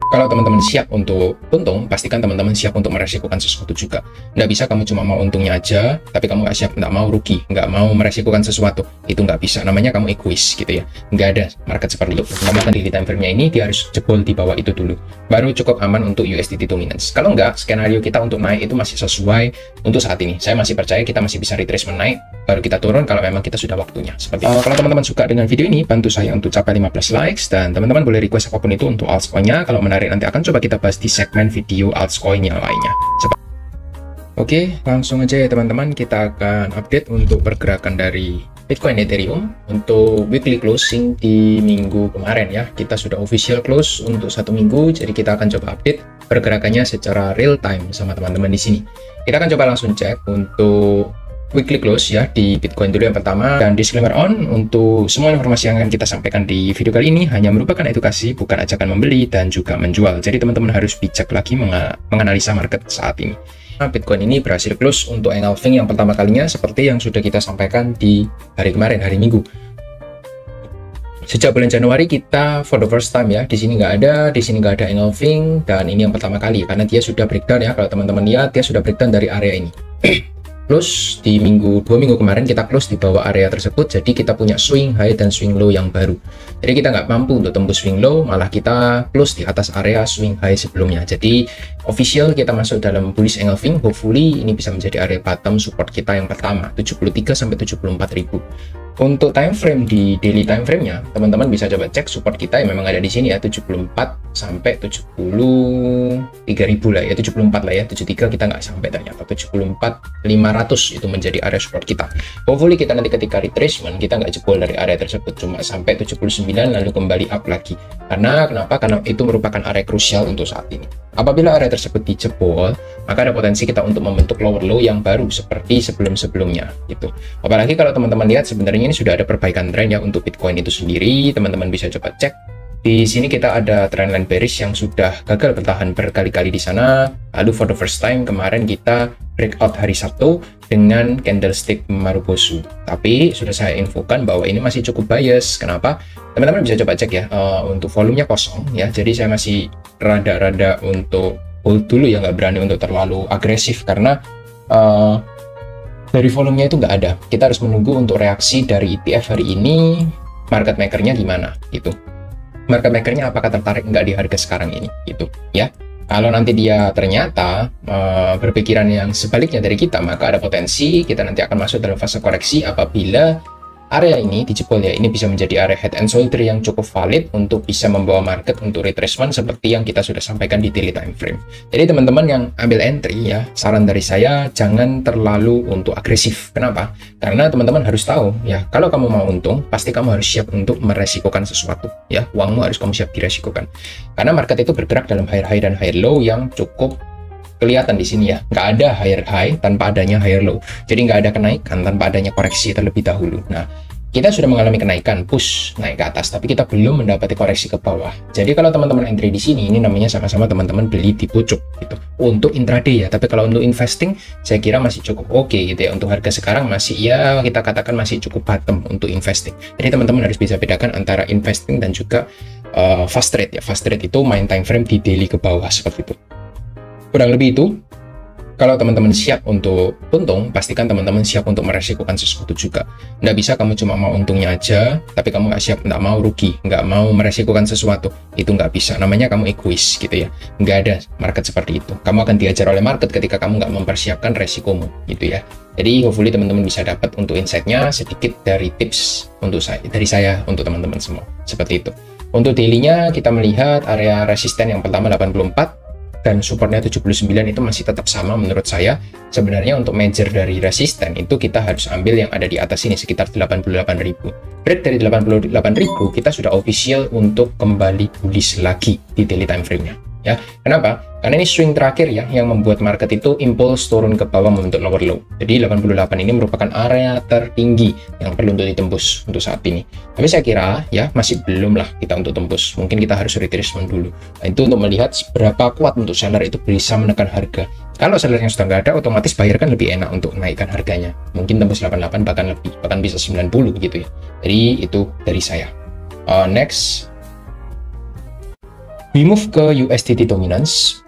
Kalau teman-teman siap untuk untung, pastikan teman-teman siap untuk meresikukan sesuatu juga. Nggak bisa kamu cuma mau untungnya aja, tapi kamu nggak siap, nggak mau rugi, nggak mau meresikukan sesuatu. Itu nggak bisa, namanya kamu egois gitu ya. Nggak ada market seperti itu. Kamu akan daily time frame-nya ini, dia harus jebol di bawah itu dulu. Baru cukup aman untuk USDT dominance. Kalau nggak, skenario kita untuk naik itu masih sesuai untuk saat ini. Saya masih percaya kita masih bisa retracement naik, baru kita turun kalau memang kita sudah waktunya. Seperti itu. Kalau teman-teman suka dengan video ini, bantu saya untuk capai 15 likes, dan teman-teman boleh request apapun itu untuk altcoin-nya. Kalau menarik nanti akan coba kita bahas di segmen video altcoin yang lainnya. Oke, langsung aja ya teman-teman, kita akan update untuk pergerakan dari Bitcoin Ethereum untuk weekly closing di minggu kemarin ya. Kita sudah official close untuk 1 minggu, jadi kita akan coba update pergerakannya secara real time sama teman-teman di sini. Kita akan coba langsung cek untuk weekly close ya di Bitcoin dulu yang pertama, dan disclaimer on untuk semua informasi yang akan kita sampaikan di video kali ini hanya merupakan edukasi, bukan ajakan membeli dan juga menjual. Jadi teman-teman harus bijak lagi menganalisa market saat ini. Nah, Bitcoin ini berhasil close untuk engulfing yang pertama kalinya seperti yang sudah kita sampaikan di hari kemarin, hari Minggu. Sejak bulan Januari kita for the first time ya, di sini nggak ada, di sini nggak ada engulfing, dan ini yang pertama kali karena dia sudah breakdown ya. Kalau teman-teman lihat, dia sudah breakdown dari area ini. Close di 2 minggu kemarin kita close di bawah area tersebut, jadi kita punya swing high dan swing low yang baru. Jadi kita nggak mampu untuk tembus swing low, malah kita close di atas area swing high sebelumnya. Jadi official kita masuk dalam bullish engulfing. Hopefully ini bisa menjadi area bottom support kita yang pertama, 73 sampai 74 ribu. Untuk time frame di daily time frame-nya, teman-teman bisa coba cek support kita yang memang ada di sini ya, 74 sampai 73.000 lah ya, 74 lah ya, 73 kita nggak sampai ternyata, 74.500 itu menjadi area support kita. Hopefully kita nanti ketika retracement kita nggak jebol dari area tersebut, cuma sampai 79 lalu kembali up lagi. Karena kenapa? Karena itu merupakan area krusial untuk saat ini. Apabila area tersebut dijebol, maka ada potensi kita untuk membentuk lower low yang baru seperti sebelum-sebelumnya gitu. Apalagi kalau teman-teman lihat sebenarnya ini sudah ada perbaikan tren ya untuk Bitcoin itu sendiri. Teman-teman bisa coba cek. Di sini kita ada trendline bearish yang sudah gagal bertahan berkali-kali di sana. Lalu for the first time kemarin kita breakout hari Sabtu dengan candlestick Marubozu. Tapi sudah saya infokan bahwa ini masih cukup bias. Kenapa? Teman-teman bisa coba cek ya, untuk volumenya kosong ya. Jadi saya masih rada-rada untuk hold dulu ya, nggak berani untuk terlalu agresif karena dari volumenya itu nggak ada. Kita harus menunggu untuk reaksi dari ETF hari ini, market makernya gimana gitu. Market makernya apakah tertarik nggak di harga sekarang ini gitu ya. Kalau nanti dia ternyata berpikiran yang sebaliknya dari kita, maka ada potensi kita nanti akan masuk dalam fase koreksi apabila area ini dijebol ya. Ini bisa menjadi area head and shoulder yang cukup valid untuk bisa membawa market untuk retracement seperti yang kita sudah sampaikan di daily time frame. Jadi teman-teman yang ambil entry ya, saran dari saya jangan terlalu untuk agresif. Kenapa? Karena teman-teman harus tahu ya, kalau kamu mau untung pasti kamu harus siap untuk meresikokan sesuatu ya. Uangmu harus kamu siap diresikokan. Karena market itu bergerak dalam higher high dan higher low yang cukup kelihatan di sini ya. Nggak ada higher high tanpa adanya higher low. Jadi nggak ada kenaikan tanpa adanya koreksi terlebih dahulu. Nah, kita sudah mengalami kenaikan push naik ke atas, tapi kita belum mendapati koreksi ke bawah. Jadi kalau teman-teman entry di sini, ini namanya sama-sama teman-teman beli di pucuk gitu. Untuk intraday ya, tapi kalau untuk investing saya kira masih cukup oke gitu ya. Untuk harga sekarang masih ya kita katakan masih cukup bottom untuk investing. Jadi teman-teman harus bisa bedakan antara investing dan juga fast trade ya. Fast trade itu main time frame di daily ke bawah seperti itu. Kurang lebih itu. Kalau teman-teman siap untuk untung, pastikan teman-teman siap untuk meresikukan sesuatu juga. Nggak bisa kamu cuma mau untungnya aja, tapi kamu nggak siap, nggak mau rugi, nggak mau meresikukan sesuatu. Itu nggak bisa, namanya kamu egois gitu ya. Nggak ada market seperti itu. Kamu akan diajar oleh market ketika kamu nggak mempersiapkan resikomu gitu ya. Jadi hopefully teman-teman bisa dapat untuk insight-nya sedikit dari tips untuk dari saya untuk teman-teman semua. Seperti itu. Untuk daily-nya kita melihat area resisten yang pertama 84, dan supportnya 79 itu masih tetap sama menurut saya. Sebenarnya untuk major dari resisten itu kita harus ambil yang ada di atas ini sekitar 88.000. Break dari 88.000 kita sudah official untuk kembali bullish lagi di daily time frame-nya ya. Kenapa? Karena ini swing terakhir ya yang membuat market itu impulse turun ke bawah membentuk lower low. Jadi 88 ini merupakan area tertinggi yang perlu untuk ditembus untuk saat ini. Tapi saya kira ya masih belum lah kita untuk tembus. Mungkin kita harus retracement dulu. Nah, itu untuk melihat seberapa kuat untuk seller itu bisa menekan harga. Kalau sellernya sudah nggak ada, otomatis buyer kan lebih enak untuk naikkan harganya. Mungkin tembus 88 bahkan lebih, bahkan bisa 90 gitu ya. Jadi itu dari saya. Next. We move ke USDT dominance.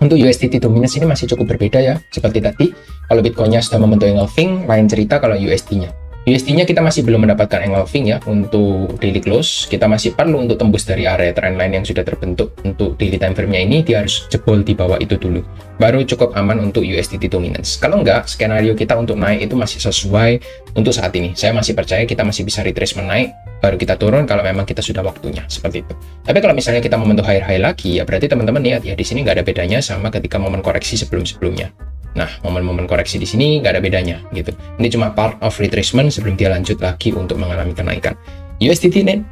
Untuk USDT dominance ini masih cukup berbeda ya, seperti tadi. Kalau Bitcoinnya sudah membentuk engulfing, lain cerita kalau USD-nya. USD-nya kita masih belum mendapatkan engulfing ya untuk daily close. Kita masih perlu untuk tembus dari area trendline yang sudah terbentuk. Untuk daily time frame-nya ini dia harus jebol di bawah itu dulu, baru cukup aman untuk USDT dominance. Kalau enggak, skenario kita untuk naik itu masih sesuai untuk saat ini. Saya masih percaya kita masih bisa retracement naik, baru kita turun kalau memang kita sudah waktunya, seperti itu. Tapi kalau misalnya kita membentuk high lagi, ya berarti teman-teman lihat ya, di sini nggak ada bedanya sama ketika momen koreksi sebelum-sebelumnya. Nah, momen-momen koreksi di sini nggak ada bedanya gitu. Ini cuma part of retracement sebelum dia lanjut lagi untuk mengalami kenaikan. USDT-nya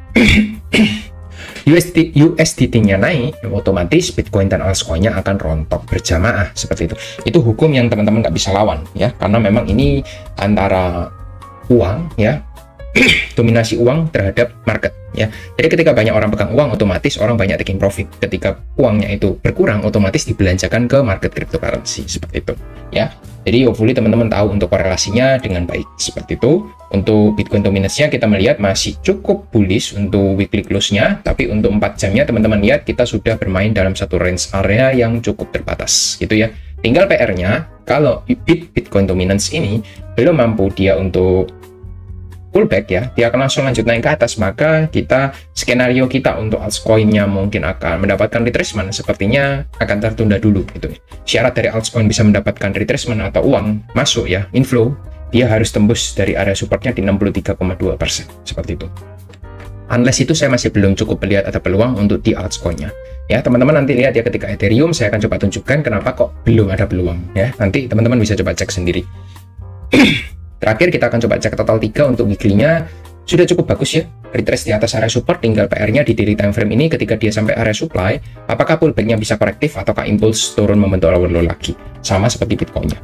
naik, otomatis Bitcoin dan altcoin-nya akan rontok berjamaah seperti itu. Itu hukum yang teman-teman nggak bisa lawan ya, karena memang ini antara uang ya, dominasi uang terhadap market ya. Jadi ketika banyak orang pegang uang, otomatis orang banyak taking profit. Ketika uangnya itu berkurang, otomatis dibelanjakan ke market cryptocurrency seperti itu ya. Jadi hopefully teman-teman tahu untuk korelasinya dengan baik seperti itu. Untuk Bitcoin dominance-nya kita melihat masih cukup bullish untuk weekly close-nya, tapi untuk 4 jamnya teman-teman lihat kita sudah bermain dalam satu range area yang cukup terbatas gitu ya. Tinggal PR-nya, kalau Bitcoin dominance ini belum mampu dia untuk pullback ya, dia akan langsung lanjut naik ke atas, maka skenario kita untuk altcoin-nya mungkin akan mendapatkan retracement, sepertinya akan tertunda dulu gitu. Syarat dari altcoin bisa mendapatkan retracement atau uang masuk ya, inflow, dia harus tembus dari area supportnya di 63,2% seperti itu. Unless itu saya masih belum cukup melihat ada peluang untuk di altcoin-nya. Ya, teman-teman nanti lihat ya ketika Ethereum, saya akan coba tunjukkan kenapa kok belum ada peluang ya. Nanti teman-teman bisa coba cek sendiri. Terakhir kita akan coba cek total 3 untuk weekly-nya. Sudah cukup bagus ya, retrace di atas area support, tinggal PR-nya di daily time frame ini ketika dia sampai area supply, apakah pullback-nya bisa korektif ataukah impulse turun membentuk lower low lagi, sama seperti Bitcoin-nya.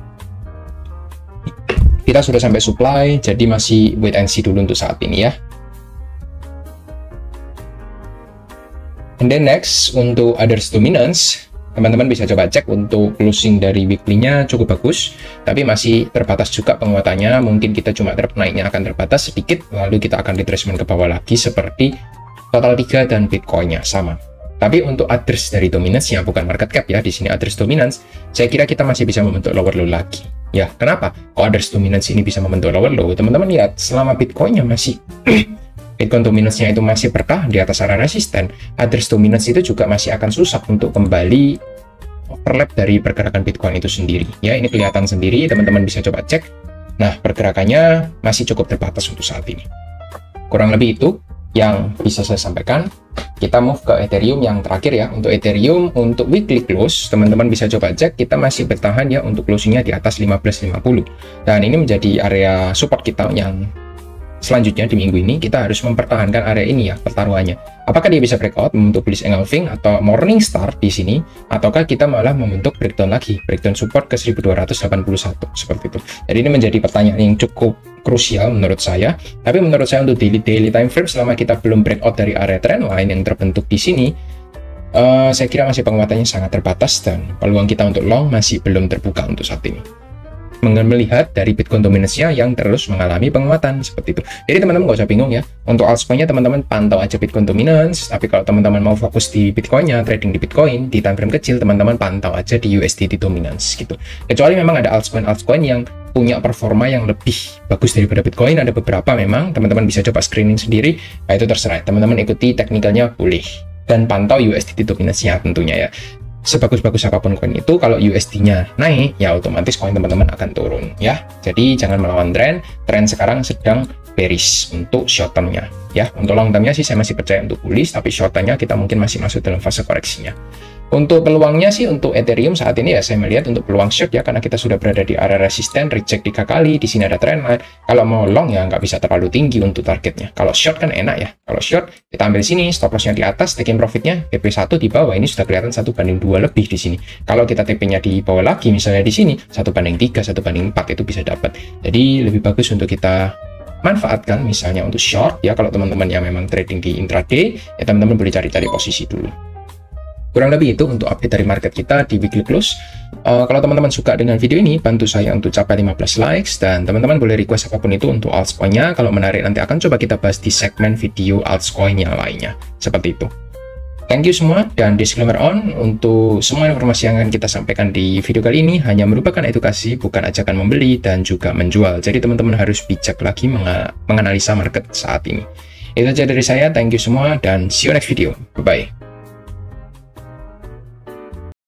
Kita sudah sampai supply, jadi masih wait and see dulu untuk saat ini ya. And then next, untuk others dominance, teman-teman bisa coba cek untuk closing dari weekly-nya cukup bagus, tapi masih terbatas juga penguatannya. Mungkin kita cuma naiknya akan terbatas sedikit, lalu kita akan retracement ke bawah lagi seperti total 3 dan Bitcoin-nya sama. Tapi untuk others dari dominance-nya, bukan market cap ya, di sini others dominance, saya kira kita masih bisa membentuk lower low lagi. Ya, kenapa? Kalau others dominance ini bisa membentuk lower low, teman-teman lihat, selama Bitcoin-nya masih Bitcoin dominance-nya itu masih bertahan di atas area resisten, others dominance itu juga masih akan susah untuk kembali overlap dari pergerakan Bitcoin itu sendiri. Ya, ini kelihatan sendiri, teman-teman bisa coba cek. Nah, pergerakannya masih cukup terbatas untuk saat ini. Kurang lebih itu yang bisa saya sampaikan. Kita move ke Ethereum yang terakhir ya. Untuk Ethereum, untuk weekly close, teman-teman bisa coba cek, kita masih bertahan ya untuk closing-nya di atas 15.50. Dan ini menjadi area support kita yang selanjutnya di minggu ini. Kita harus mempertahankan area ini ya, pertaruhannya. Apakah dia bisa breakout membentuk bullish engulfing atau morning star di sini, ataukah kita malah membentuk breakdown lagi, breakdown support ke 1281 seperti itu. Jadi ini menjadi pertanyaan yang cukup krusial menurut saya. Tapi menurut saya untuk daily time frame, selama kita belum breakout dari area trendline yang terbentuk di sini, saya kira masih penguatannya sangat terbatas dan peluang kita untuk long masih belum terbuka untuk saat ini. Melihat dari Bitcoin dominance-nya yang terus mengalami penguatan seperti itu. Jadi teman-teman nggak usah bingung ya. Untuk altcoin-nya teman-teman pantau aja Bitcoin dominance. Tapi kalau teman-teman mau fokus di Bitcoin-nya, trading di Bitcoin, di time frame kecil, teman-teman pantau aja di USDT dominance gitu. Kecuali memang ada altcoin yang punya performa yang lebih bagus daripada Bitcoin, ada beberapa memang, teman-teman bisa coba screening sendiri. Nah, itu terserah. Teman-teman ikuti teknikalnya boleh. Dan pantau USDT dominance-nya tentunya ya. Sebagus-bagus apapun koin itu, kalau USD-nya naik, ya otomatis koin teman-teman akan turun ya. Jadi jangan melawan tren sekarang sedang bearish untuk short term-nya ya. Untuk long term-nya sih saya masih percaya untuk bullish, tapi short term-nya kita mungkin masih masuk dalam fase koreksinya. Untuk peluangnya sih untuk Ethereum saat ini ya saya melihat untuk peluang short ya, karena kita sudah berada di area resisten, reject 3 kali, di sini ada trendline. Kalau mau long ya nggak bisa terlalu tinggi untuk targetnya. Kalau short kan enak ya. Kalau short kita ambil sini, stop loss-nya di atas, taking profit-nya TP1 di bawah, ini sudah kelihatan 1/2 lebih di sini. Kalau kita TP-nya di bawah lagi misalnya di sini 1/3, 1/4 itu bisa dapat. Jadi lebih bagus untuk kita manfaatkan misalnya untuk short ya. Kalau teman-teman yang memang trading di intraday ya, teman-teman boleh cari-cari posisi dulu. Kurang lebih itu untuk update dari market kita di weekly close. Kalau teman-teman suka dengan video ini, bantu saya untuk capai 15 likes, dan teman-teman boleh request apapun itu untuk altcoin-nya. Kalau menarik nanti akan coba kita bahas di segmen video altcoin yang lainnya. Seperti itu. Thank you semua, dan disclaimer on, untuk semua informasi yang akan kita sampaikan di video kali ini hanya merupakan edukasi, bukan ajakan membeli dan juga menjual. Jadi teman-teman harus bijak lagi menganalisa market saat ini. Itu aja dari saya, thank you semua, dan see you next video. Bye-bye.